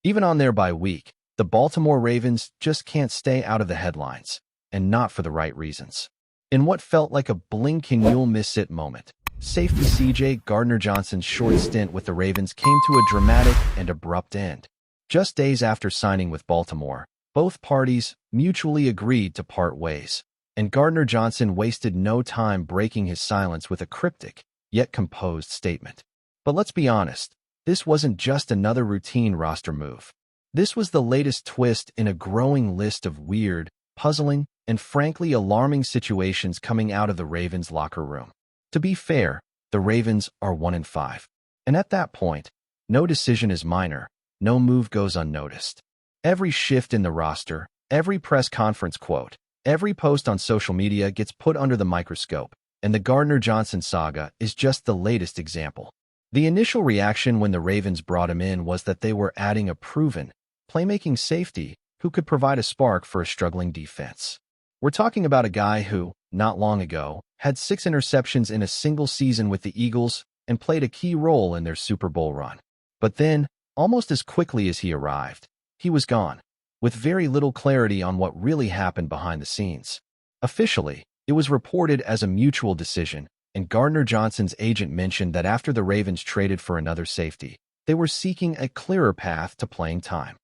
Even on their bye week, the Baltimore Ravens just can't stay out of the headlines, and not for the right reasons. In what felt like a blink and you'll miss it moment, safety CJ Gardner-Johnson's short stint with the Ravens came to a dramatic and abrupt end. Just days after signing with Baltimore, both parties mutually agreed to part ways, and Gardner-Johnson wasted no time breaking his silence with a cryptic, yet composed statement. But let's be honest, this wasn't just another routine roster move. This was the latest twist in a growing list of weird, puzzling, and frankly alarming situations coming out of the Ravens locker room. To be fair, the Ravens are 1-5. And at that point, no decision is minor, no move goes unnoticed. Every shift in the roster, every press conference quote, every post on social media gets put under the microscope, and the Gardner-Johnson saga is just the latest example. The initial reaction when the Ravens brought him in was that they were adding a proven, playmaking safety who could provide a spark for a struggling defense. We're talking about a guy who, not long ago, had 6 interceptions in a single season with the Eagles and played a key role in their Super Bowl run. But then, almost as quickly as he arrived, he was gone, with very little clarity on what really happened behind the scenes. Officially, it was reported as a mutual decision, and Gardner-Johnson's agent mentioned that after the Ravens traded for another safety, they were seeking a clearer path to playing time.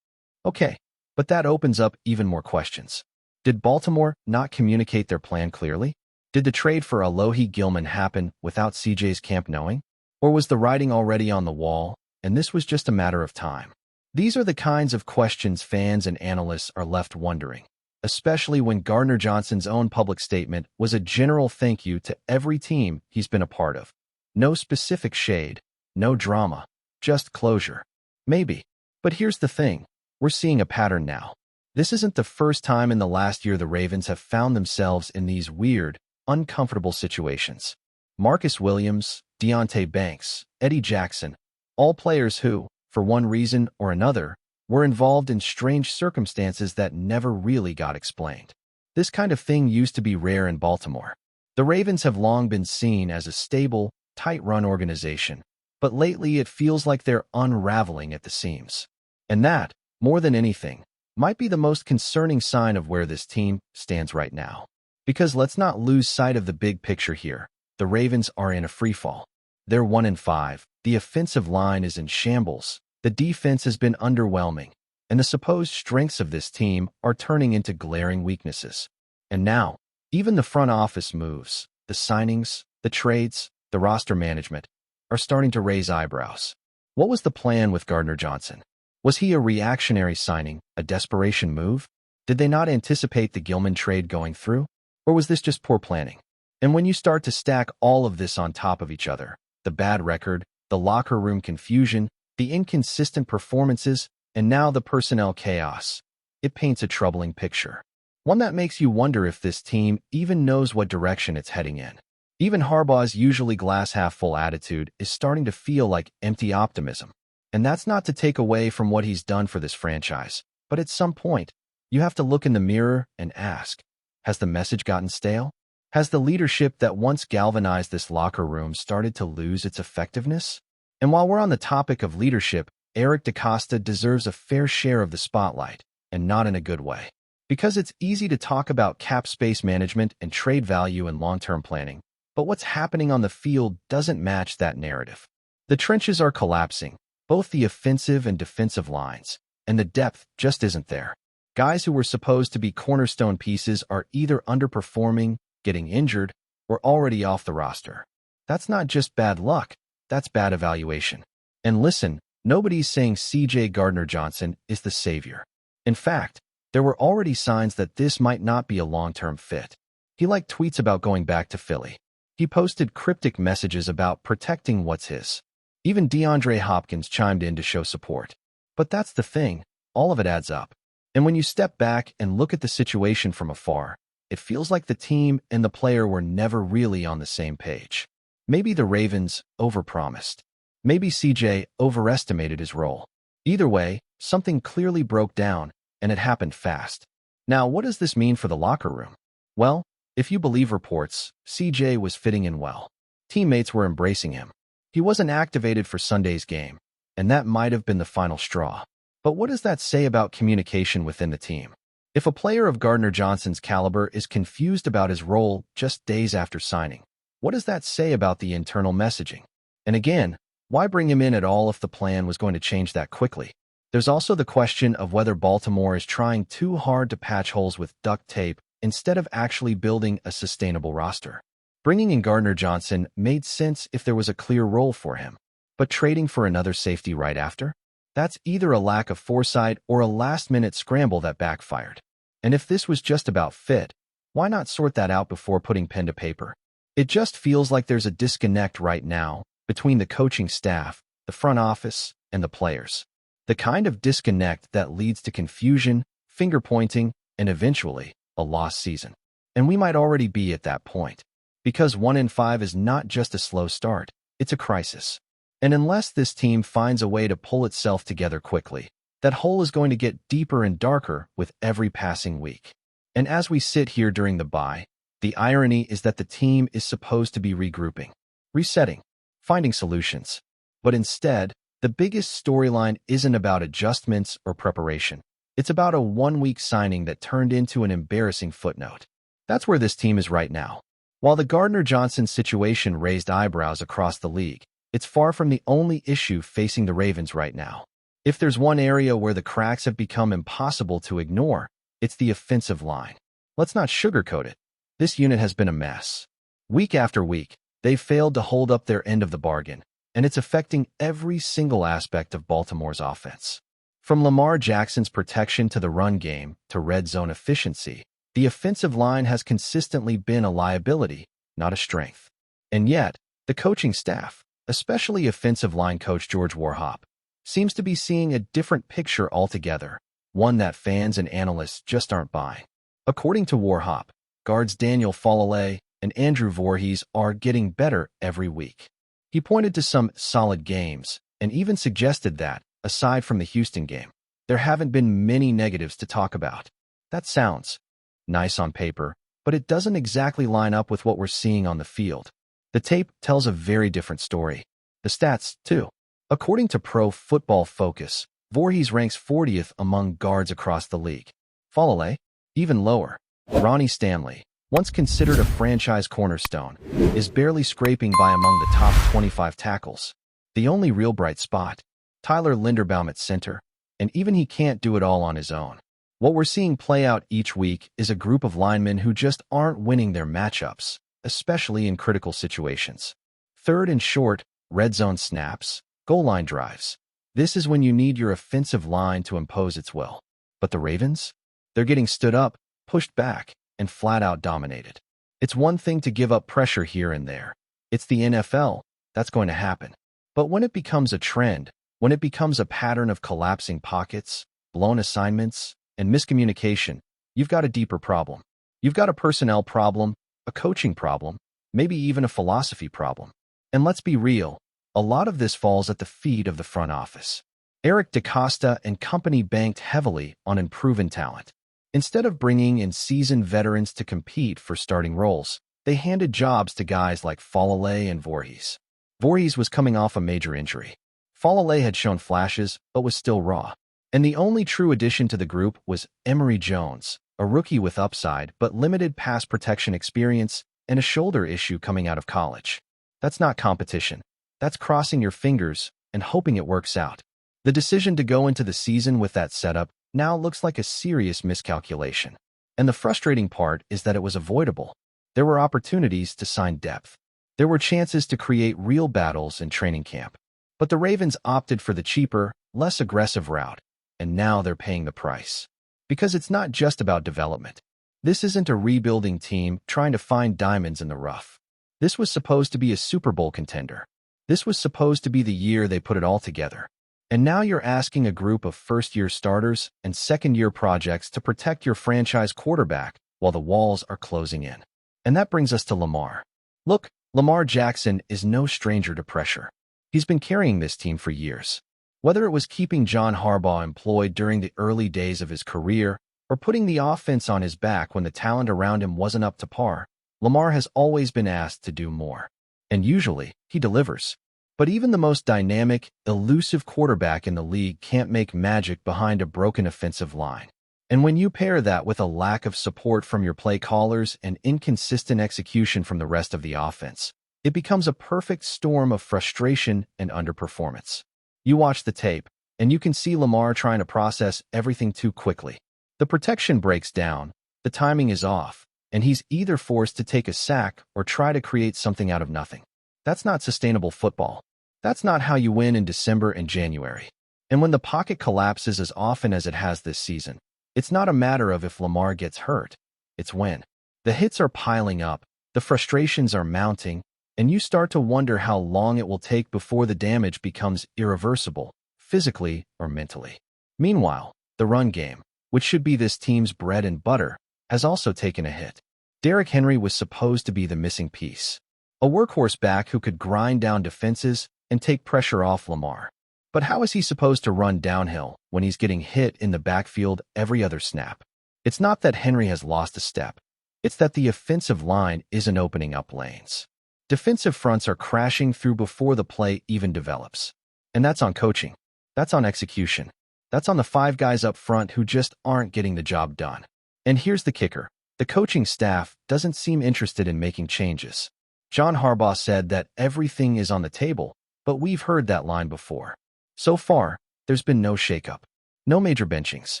Okay, but that opens up even more questions. Did Baltimore not communicate their plan clearly? Did the trade for Alohi Gilman happen without CJ's camp knowing? Or was the writing already on the wall, and this was just a matter of time? These are the kinds of questions fans and analysts are left wondering, especially when Gardner-Johnson's own public statement was a general thank you to every team he's been a part of. No specific shade, no drama, just closure. Maybe. But here's the thing. We're seeing a pattern now. This isn't the first time in the last year the Ravens have found themselves in these weird, uncomfortable situations. Marcus Williams, Deonte Banks, Eddie Jackson, all players who, for one reason or another, were involved in strange circumstances that never really got explained. This kind of thing used to be rare in Baltimore. The Ravens have long been seen as a stable, tight-run organization, but lately it feels like they're unraveling at the seams. And that, more than anything, might be the most concerning sign of where this team stands right now. Because let's not lose sight of the big picture here. The Ravens are in a freefall. They're 1-5. The offensive line is in shambles. The defense has been underwhelming, and the supposed strengths of this team are turning into glaring weaknesses. And now, even the front office moves, the signings, the trades, the roster management, are starting to raise eyebrows. What was the plan with Gardner-Johnson? Was he a reactionary signing, a desperation move? Did they not anticipate the Gilman trade going through? Or was this just poor planning? And when you start to stack all of this on top of each other, the bad record, the locker room confusion, the inconsistent performances, and now the personnel chaos, it paints a troubling picture. One that makes you wonder if this team even knows what direction it's heading in. Even Harbaugh's usually glass-half-full attitude is starting to feel like empty optimism. And that's not to take away from what he's done for this franchise, but at some point, you have to look in the mirror and ask, has the message gotten stale? Has the leadership that once galvanized this locker room started to lose its effectiveness? And while we're on the topic of leadership, Eric DeCosta deserves a fair share of the spotlight, and not in a good way. Because it's easy to talk about cap space management and trade value and long-term planning, but what's happening on the field doesn't match that narrative. The trenches are collapsing, both the offensive and defensive lines, and the depth just isn't there. Guys who were supposed to be cornerstone pieces are either underperforming, getting injured, or already off the roster. That's not just bad luck, that's bad evaluation. And listen, nobody's saying CJ Gardner-Johnson is the savior. In fact, there were already signs that this might not be a long-term fit. He liked tweets about going back to Philly. He posted cryptic messages about protecting what's his. Even DeAndre Hopkins chimed in to show support. But that's the thing, all of it adds up. And when you step back and look at the situation from afar, it feels like the team and the player were never really on the same page. Maybe the Ravens overpromised. Maybe CJ overestimated his role. Either way, something clearly broke down, and it happened fast. Now, what does this mean for the locker room? Well, if you believe reports, CJ was fitting in well. Teammates were embracing him. He wasn't activated for Sunday's game, and that might have been the final straw. But what does that say about communication within the team? If a player of Gardner-Johnson's caliber is confused about his role just days after signing, what does that say about the internal messaging? And again, why bring him in at all if the plan was going to change that quickly? There's also the question of whether Baltimore is trying too hard to patch holes with duct tape instead of actually building a sustainable roster. Bringing in Gardner-Johnson made sense if there was a clear role for him, but trading for another safety right after? That's either a lack of foresight or a last-minute scramble that backfired. And if this was just about fit, why not sort that out before putting pen to paper? It just feels like there's a disconnect right now between the coaching staff, the front office, and the players. The kind of disconnect that leads to confusion, finger-pointing, and eventually, a lost season. And we might already be at that point. Because 1-5 is not just a slow start, it's a crisis. And unless this team finds a way to pull itself together quickly, that hole is going to get deeper and darker with every passing week. And as we sit here during the bye, the irony is that the team is supposed to be regrouping, resetting, finding solutions. But instead, the biggest storyline isn't about adjustments or preparation. It's about a one-week signing that turned into an embarrassing footnote. That's where this team is right now. While the Gardner-Johnson situation raised eyebrows across the league, it's far from the only issue facing the Ravens right now. If there's one area where the cracks have become impossible to ignore, it's the offensive line. Let's not sugarcoat it. This unit has been a mess. Week after week, they've failed to hold up their end of the bargain, and it's affecting every single aspect of Baltimore's offense. From Lamar Jackson's protection to the run game to red zone efficiency, the offensive line has consistently been a liability, not a strength. And yet, the coaching staff, especially offensive line coach George Warhop, seems to be seeing a different picture altogether, one that fans and analysts just aren't buying. According to Warhop, guards Daniel Falale and Andrew Voorhees are getting better every week. He pointed to some solid games and even suggested that, aside from the Houston game, there haven't been many negatives to talk about. That sounds nice on paper, but it doesn't exactly line up with what we're seeing on the field. The tape tells a very different story. The stats, too. According to Pro Football Focus, Voorhees ranks 40th among guards across the league. Falale, even lower. Ronnie Stanley, once considered a franchise cornerstone, is barely scraping by among the top 25 tackles. The only real bright spot, Tyler Linderbaum at center, and even he can't do it all on his own. What we're seeing play out each week is a group of linemen who just aren't winning their matchups, especially in critical situations. Third and short, red zone snaps, goal line drives. This is when you need your offensive line to impose its will. But the Ravens? They're getting stood up, pushed back, and flat-out dominated. It's one thing to give up pressure here and there. It's the NFL. That's going to happen. But when it becomes a trend, when it becomes a pattern of collapsing pockets, blown assignments, and miscommunication, you've got a deeper problem. You've got a personnel problem, a coaching problem, maybe even a philosophy problem. And let's be real, a lot of this falls at the feet of the front office. Eric DeCosta and company banked heavily on unproven talent. Instead of bringing in seasoned veterans to compete for starting roles, they handed jobs to guys like Falale and Voorhees. Voorhees was coming off a major injury. Falale had shown flashes, but was still raw. And the only true addition to the group was Emory Jones, a rookie with upside but limited pass protection experience and a shoulder issue coming out of college. That's not competition. That's crossing your fingers and hoping it works out. The decision to go into the season with that setup now looks like a serious miscalculation. And the frustrating part is that it was avoidable. There were opportunities to sign depth. There were chances to create real battles in training camp. But the Ravens opted for the cheaper, less aggressive route, and now they're paying the price. Because it's not just about development. This isn't a rebuilding team trying to find diamonds in the rough. This was supposed to be a Super Bowl contender. This was supposed to be the year they put it all together. And now you're asking a group of first-year starters and second-year projects to protect your franchise quarterback while the walls are closing in. And that brings us to Lamar. Look, Lamar Jackson is no stranger to pressure. He's been carrying this team for years. Whether it was keeping John Harbaugh employed during the early days of his career or putting the offense on his back when the talent around him wasn't up to par, Lamar has always been asked to do more. And usually, he delivers. But even the most dynamic, elusive quarterback in the league can't make magic behind a broken offensive line. And when you pair that with a lack of support from your play callers and inconsistent execution from the rest of the offense, it becomes a perfect storm of frustration and underperformance. You watch the tape, and you can see Lamar trying to process everything too quickly. The protection breaks down, the timing is off, and he's either forced to take a sack or try to create something out of nothing. That's not sustainable football. That's not how you win in December and January. And when the pocket collapses as often as it has this season, it's not a matter of if Lamar gets hurt. It's when. The hits are piling up, the frustrations are mounting, and you start to wonder how long it will take before the damage becomes irreversible, physically or mentally. Meanwhile, the run game, which should be this team's bread and butter, has also taken a hit. Derrick Henry was supposed to be the missing piece. A workhorse back who could grind down defenses and take pressure off Lamar. But how is he supposed to run downhill when he's getting hit in the backfield every other snap? It's not that Henry has lost a step. It's that the offensive line isn't opening up lanes. Defensive fronts are crashing through before the play even develops. And that's on coaching. That's on execution. That's on the 5 guys up front who just aren't getting the job done. And here's the kicker. The coaching staff doesn't seem interested in making changes. John Harbaugh said that everything is on the table, but we've heard that line before. So far, there's been no shakeup, no major benchings,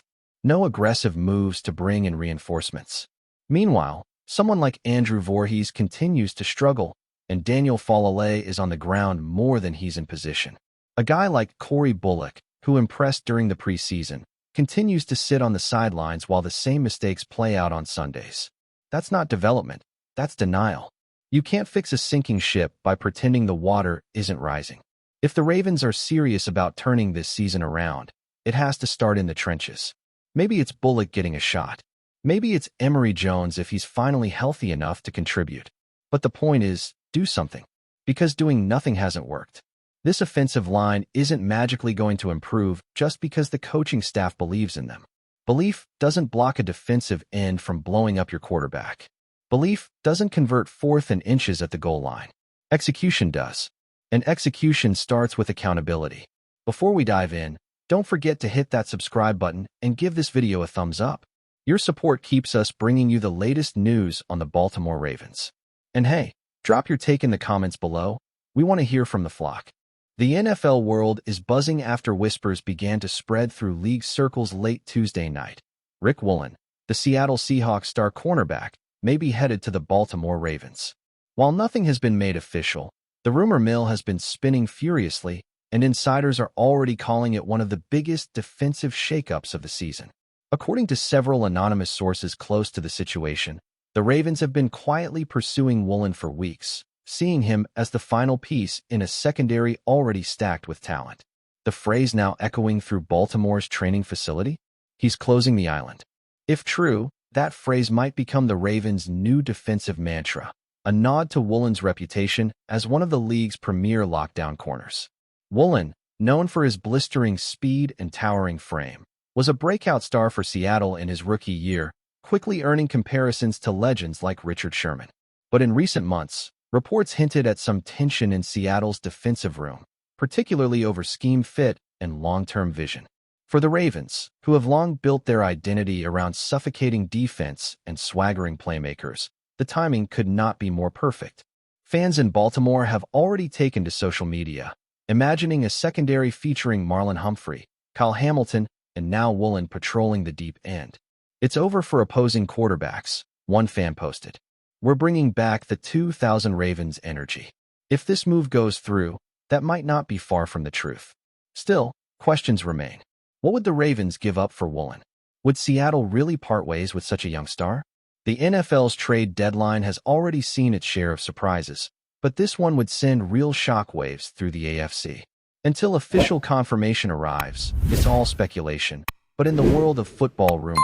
no aggressive moves to bring in reinforcements. Meanwhile, someone like Andrew Voorhees continues to struggle, and Daniel Falale is on the ground more than he's in position. A guy like Corey Bullock, who impressed during the preseason, continues to sit on the sidelines while the same mistakes play out on Sundays. That's not development, that's denial. You can't fix a sinking ship by pretending the water isn't rising. If the Ravens are serious about turning this season around, it has to start in the trenches. Maybe it's Bullock getting a shot. Maybe it's Emory Jones if he's finally healthy enough to contribute. But the point is, do something. Because doing nothing hasn't worked. This offensive line isn't magically going to improve just because the coaching staff believes in them. Belief doesn't block a defensive end from blowing up your quarterback. Belief doesn't convert 4th and inches at the goal line. Execution does. And execution starts with accountability. Before we dive in, don't forget to hit that subscribe button and give this video a thumbs up. Your support keeps us bringing you the latest news on the Baltimore Ravens. And hey, drop your take in the comments below. We want to hear from the flock. The NFL world is buzzing after whispers began to spread through league circles late Tuesday night. Riq Woolen, the Seattle Seahawks star cornerback, may be headed to the Baltimore Ravens. While nothing has been made official, the rumor mill has been spinning furiously, and insiders are already calling it one of the biggest defensive shakeups of the season. According to several anonymous sources close to the situation, the Ravens have been quietly pursuing Woolen for weeks, seeing him as the final piece in a secondary already stacked with talent. The phrase now echoing through Baltimore's training facility? He's closing the island. If true, that phrase might become the Ravens' new defensive mantra, a nod to Woolen's reputation as one of the league's premier lockdown corners. Woolen, known for his blistering speed and towering frame, was a breakout star for Seattle in his rookie year, quickly earning comparisons to legends like Richard Sherman. But in recent months, reports hinted at some tension in Seattle's defensive room, particularly over scheme fit and long-term vision. For the Ravens, who have long built their identity around suffocating defense and swaggering playmakers, the timing could not be more perfect. Fans in Baltimore have already taken to social media, imagining a secondary featuring Marlon Humphrey, Kyle Hamilton, and now Woolen patrolling the deep end. It's over for opposing quarterbacks, one fan posted. We're bringing back the 2000 Ravens energy. If this move goes through, that might not be far from the truth. Still, questions remain. What would the Ravens give up for Woolen? Would Seattle really part ways with such a young star? The NFL's trade deadline has already seen its share of surprises, but this one would send real shockwaves through the AFC. Until official confirmation arrives, it's all speculation. But in the world of football rumors,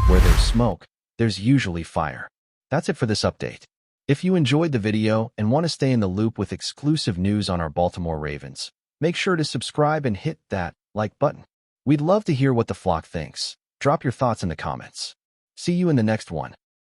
where there's smoke, there's usually fire. That's it for this update. If you enjoyed the video and want to stay in the loop with exclusive news on our Baltimore Ravens, make sure to subscribe and hit that like button. We'd love to hear what the flock thinks. Drop your thoughts in the comments. See you in the next one.